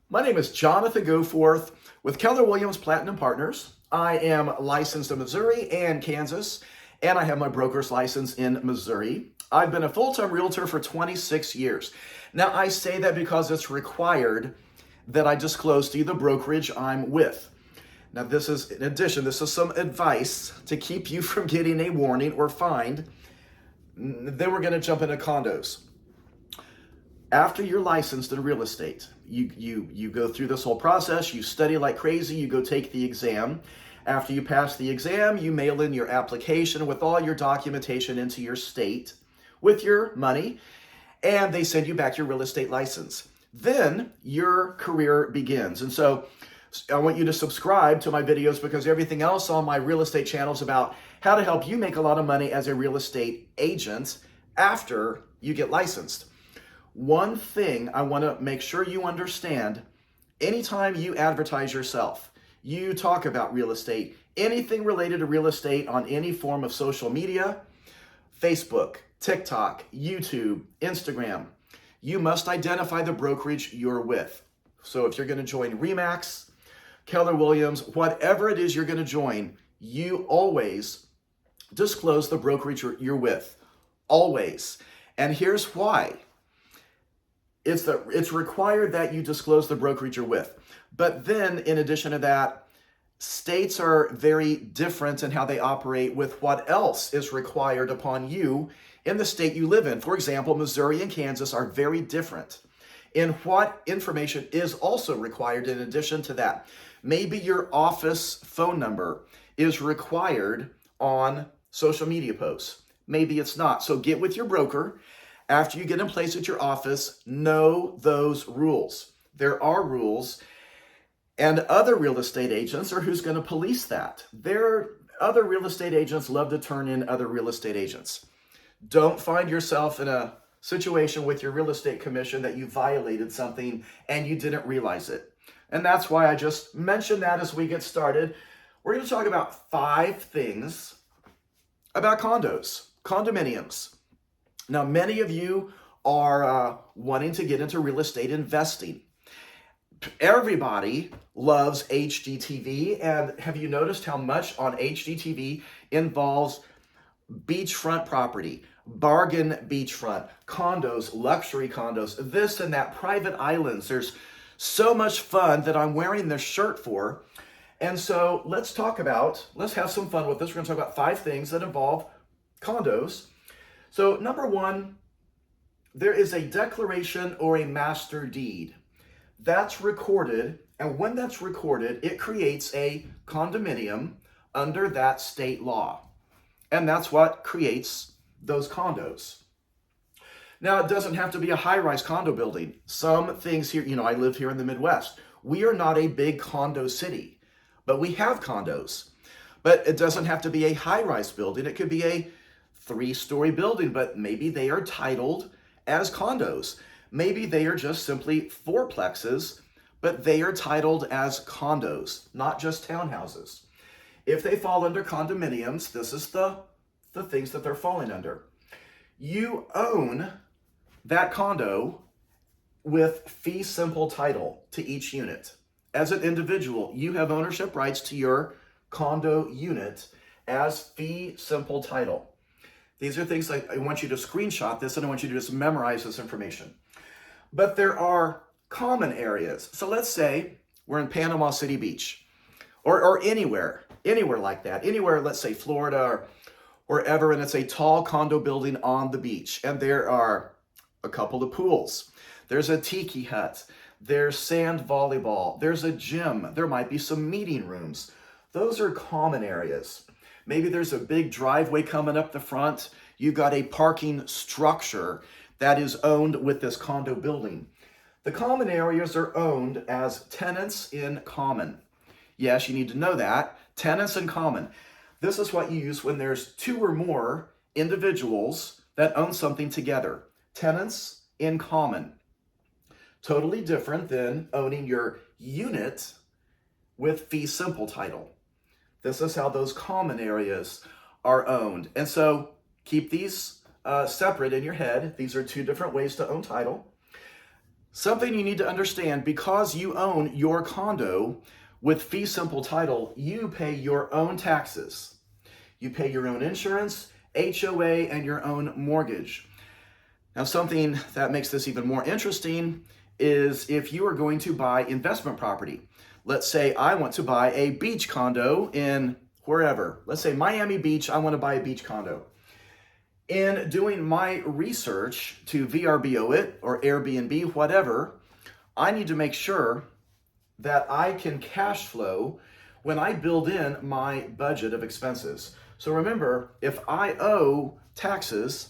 My name is Jonathan Goforth with Keller Williams Platinum Partners. I am licensed in Missouri and Kansas, and I have my broker's license in Missouri. I've been a full-time realtor for 26 years. Now, I say that because it's required that I disclose to you the brokerage I'm with. Now, this is, in addition, this is some advice to keep you from getting a warning or fined. Then we're going to jump into condos. After you're licensed in real estate, you go through this whole process, you study like crazy, you go take the exam. After you pass the exam, you mail in your application with all your documentation into your state with your money, and they send you back your real estate license. Then your career begins. And so I want you to subscribe to my videos because everything else on my real estate channel is about how to help you make a lot of money as a real estate agent after you get licensed. One thing I want to make sure you understand, anytime you advertise yourself, you talk about real estate, anything related to real estate on any form of social media, Facebook, TikTok, YouTube, Instagram, you must identify the brokerage you're with. So if you're going to join RE/MAX, Keller Williams, whatever it is you're going to join, you always disclose the brokerage you're with. Always. And here's why. It's required that you disclose the brokerage you're with. But then, in addition to that, states are very different in how they operate with what else is required upon you in the state you live in. For example, Missouri and Kansas are very different in what information is also required in addition to that. Maybe your office phone number is required on social media posts. Maybe it's not. So get with your broker. After you get in place at your office, know those rules. There are rules, and other real estate agents are who's going to police that. Other real estate agents love to turn in other real estate agents. Don't find yourself in a situation with your real estate commission that you violated something and you didn't realize it. And that's why I just mentioned that as we get started. We're going to talk about 5 things about condominiums. Now, many of you are wanting to get into real estate investing. Everybody loves HGTV, and have you noticed how much on HGTV involves beachfront property, bargain beachfront, condos, luxury condos, this and that, private islands. There's so much fun that I'm wearing this shirt for. And so let's have some fun with this. We're going to talk about 5 things that involve condos. So number 1, there is a declaration or a master deed. That's recorded, and when that's recorded, it creates a condominium under that state law. And that's what creates those condos. Now, it doesn't have to be a high-rise condo building. Some things here, I live here in the Midwest. We are not a big condo city, but we have condos. But it doesn't have to be a high-rise building. It could be a 3-story building, but maybe they are titled as condos. Maybe they are just simply 4plexes, but they are titled as condos, not just townhouses. If they fall under condominiums, this is the things that they're falling under. You own that condo with fee simple title to each unit. As an individual, you have ownership rights to your condo unit as fee simple title. These are things like I want you to screenshot this and I want you to just memorize this information. But there are common areas. So let's say we're in Panama City Beach or anywhere like that. Anywhere, let's say Florida or wherever, and it's a tall condo building on the beach. And there are a couple of pools. There's a tiki hut. There's sand volleyball. There's a gym. There might be some meeting rooms. Those are common areas. Maybe there's a big driveway coming up the front. You've got a parking structure that is owned with this condo building. The common areas are owned as tenants in common. Yes, you need to know that. Tenants in common. This is what you use when there's 2 or more individuals that own something together. Tenants in common. Totally different than owning your unit with fee simple title. This is how those common areas are owned. And so keep these separate in your head. These are 2 different ways to own title. Something you need to understand, because you own your condo with fee simple title, you pay your own taxes. You pay your own insurance, HOA, and your own mortgage. Now, something that makes this even more interesting is if you are going to buy investment property. Let's say I want to buy a beach condo in wherever. Let's say Miami Beach, I want to buy a beach condo. In doing my research to VRBO it or Airbnb, whatever, I need to make sure that I can cash flow when I build in my budget of expenses. So remember, if I owe taxes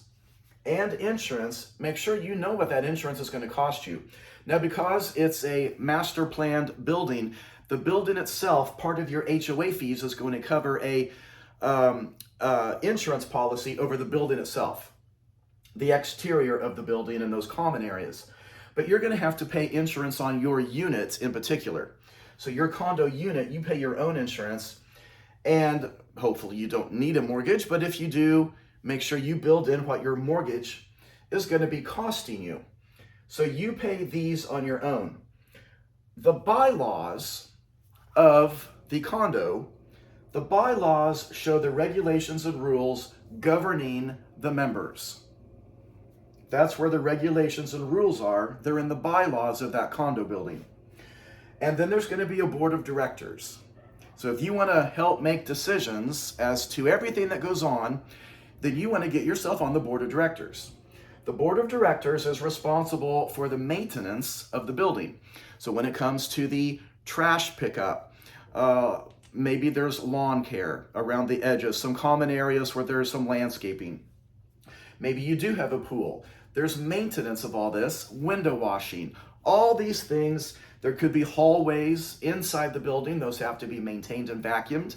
and insurance, make sure you know what that insurance is going to cost you. Now, because it's a master planned building, the building itself, part of your HOA fees is going to cover a insurance policy over the building itself, the exterior of the building and those common areas. But you're going to have to pay insurance on your unit in particular. So your condo unit, you pay your own insurance, and hopefully you don't need a mortgage, but if you do, make sure you build in what your mortgage is going to be costing you. So you pay these on your own. The bylaws of the condo, the bylaws show the regulations and rules governing the members. That's where the regulations and rules are. They're in the bylaws of that condo building. And then there's going to be a board of directors. So if you want to help make decisions as to everything that goes on, then you want to get yourself on the board of directors. The board of directors is responsible for the maintenance of the building. So when it comes to the trash pickup, maybe there's lawn care around the edges, some common areas where there's some landscaping. Maybe you do have a pool. There's maintenance of all this, window washing, all these things. There could be hallways inside the building. Those have to be maintained and vacuumed.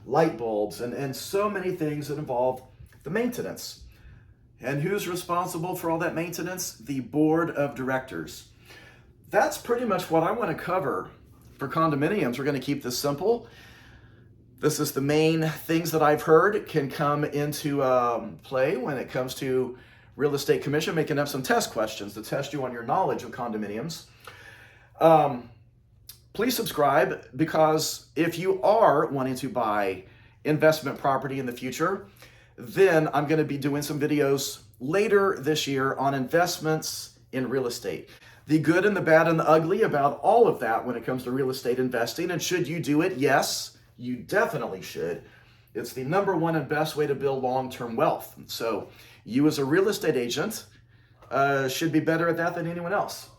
Light bulbs and so many things that involve the maintenance. And who's responsible for all that maintenance? The board of directors. That's pretty much what I want to cover for condominiums. We're going to keep this simple. This is the main things that I've heard can come into play when it comes to real estate commission, making up some test questions to test you on your knowledge of condominiums. Please subscribe, because if you are wanting to buy investment property in the future, then I'm going to be doing some videos later this year on investments in real estate. The good and the bad and the ugly about all of that when it comes to real estate investing. And should you do it? Yes, you definitely should. It's the number one and best way to build long-term wealth. So you as a real estate agent should be better at that than anyone else.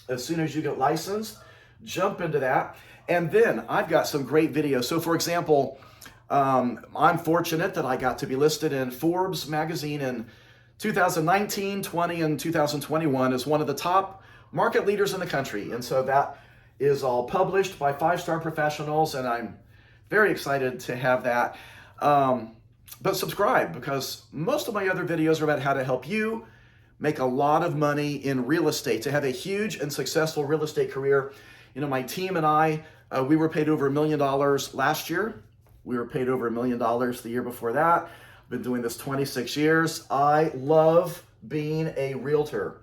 As soon as you get licensed, jump into that. And then I've got some great videos. So for example, I'm fortunate that I got to be listed in Forbes magazine in 2019, 20, and 2021 as one of the top market leaders in the country. And so that is all published by 5-star professionals, and I'm very excited to have that. But subscribe, because most of my other videos are about how to help you make a lot of money in real estate, to have a huge and successful real estate career. You know, my team and I, we were paid over $1 million last year. We were paid over $1 million the year before that. I've been doing this 26 years. I love being a realtor.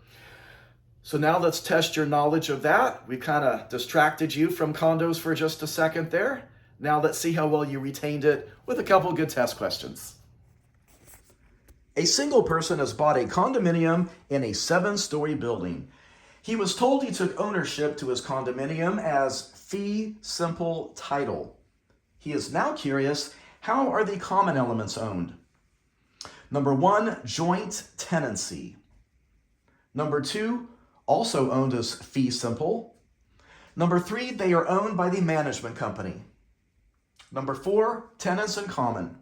So now let's test your knowledge of that. We kind of distracted you from condos for just a second there. Now let's see how well you retained it with a couple good test questions. A single person has bought a condominium in a 7-story building. He was told he took ownership to his condominium as fee simple title. He is now curious, how are the common elements owned? Number 1, joint tenancy. Number 2, also owned as fee simple. Number 3, they are owned by the management company. Number 4, tenants in common.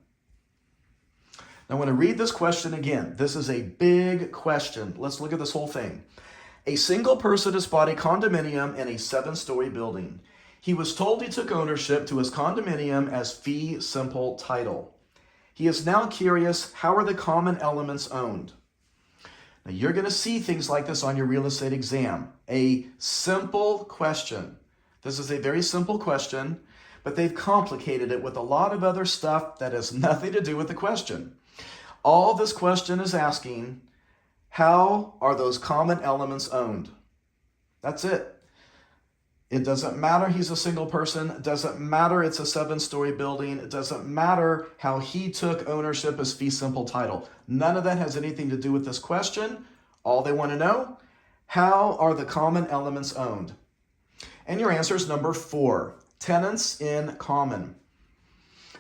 Now, I'm going to read this question again. This is a big question. Let's look at this whole thing. A single person has bought a condominium in a 7-story building. He was told he took ownership to his condominium as fee simple title. He is now curious, how are the common elements owned? Now, you're going to see things like this on your real estate exam. A simple question. This is a very simple question, but they've complicated it with a lot of other stuff that has nothing to do with the question. All this question is asking, how are those common elements owned? That's it. It doesn't matter he's a single person. It doesn't matter it's a 7-story building. It doesn't matter how he took ownership as fee simple title. None of that has anything to do with this question. All they want to know, how are the common elements owned? And your answer is number 4, tenants in common.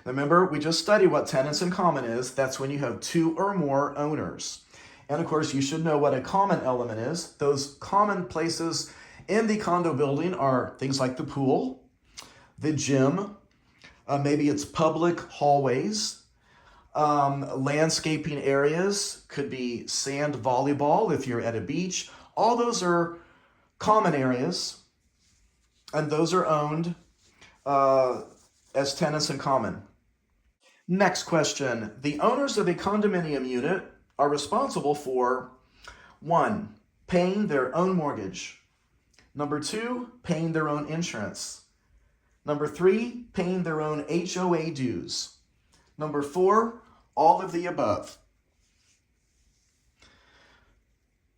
Remember, we just studied what tenants in common is. That's when you have 2 or more owners. And of course, you should know what a common element is. Those common places in the condo building are things like the pool, the gym, maybe it's public hallways, landscaping areas, could be sand volleyball if you're at a beach. All those are common areas, and those are owned as tenants in common. Next question. The owners of a condominium unit are responsible for 1, paying their own mortgage. Number 2, paying their own insurance. Number 3, paying their own HOA dues. Number 4, all of the above.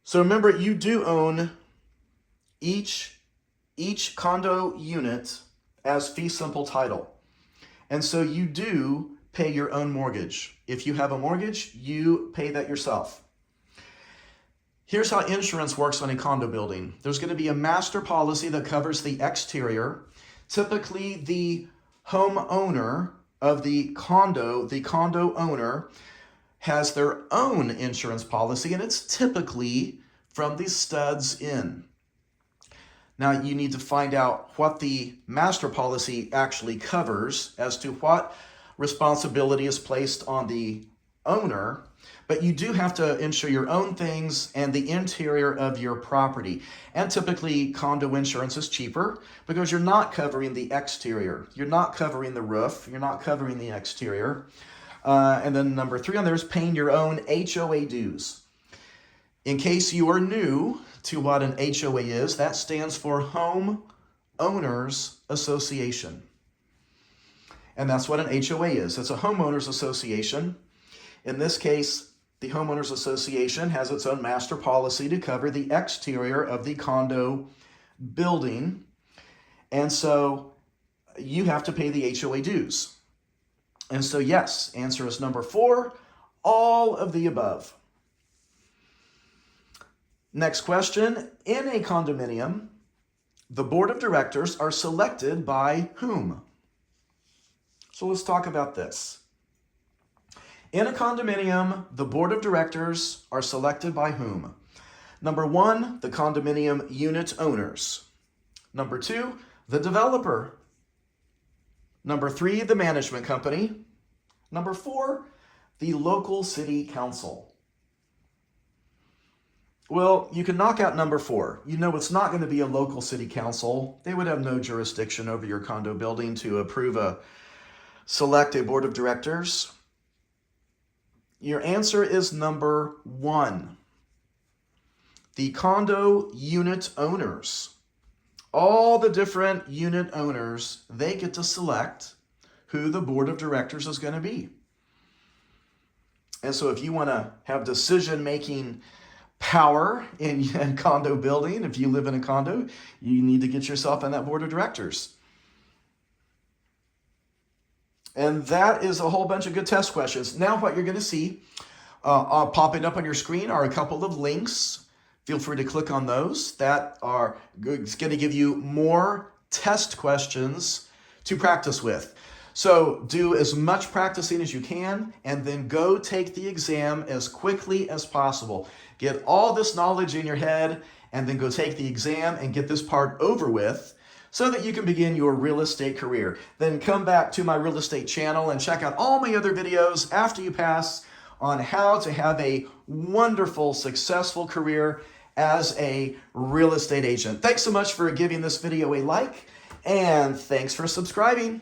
So remember, you do own each condo unit as fee simple title. And so you do pay your own mortgage. If you have a mortgage, you pay that yourself. Here's how insurance works on a condo building. There's going to be a master policy that covers the exterior. Typically, the homeowner of the condo owner, has their own insurance policy, and it's typically from the studs in. Now, you need to find out what the master policy actually covers as to what responsibility is placed on the owner, but you do have to insure your own things and the interior of your property. And typically condo insurance is cheaper because you're not covering the exterior. You're not covering the roof. You're not covering the exterior. And then number 3 on there is paying your own HOA dues. In case you are new to what an HOA is, that stands for Home Owners Association. And that's what an HOA is. It's a homeowners association. In this case, the homeowners association has its own master policy to cover the exterior of the condo building. And so you have to pay the HOA dues. And so yes, answer is number 4, all of the above. Next question, in a condominium, the board of directors are selected by whom? So let's talk about this. In a condominium, the board of directors are selected by whom? Number 1, the condominium unit owners. Number 2, the developer. Number 3, the management company. Number 4, the local city council. Well, you can knock out number 4. You know it's not going to be a local city council. They would have no jurisdiction over your condo building to select a board of directors. Your answer is number 1. The condo unit owners. All the different unit owners, they get to select who the board of directors is going to be. And so if you want to have decision-making power in a condo building, if you live in a condo, you need to get yourself on that board of directors. And that is a whole bunch of good test questions. Now what you're going to see popping up on your screen are a couple of links. Feel free to click on those. That are going to give you more test questions to practice with. So do as much practicing as you can, and then go take the exam as quickly as possible. Get all this knowledge in your head, and then go take the exam and get this part over with, so that you can begin your real estate career. Then come back to my real estate channel and check out all my other videos after you pass on how to have a wonderful, successful career as a real estate agent. Thanks so much for giving this video a like, and thanks for subscribing.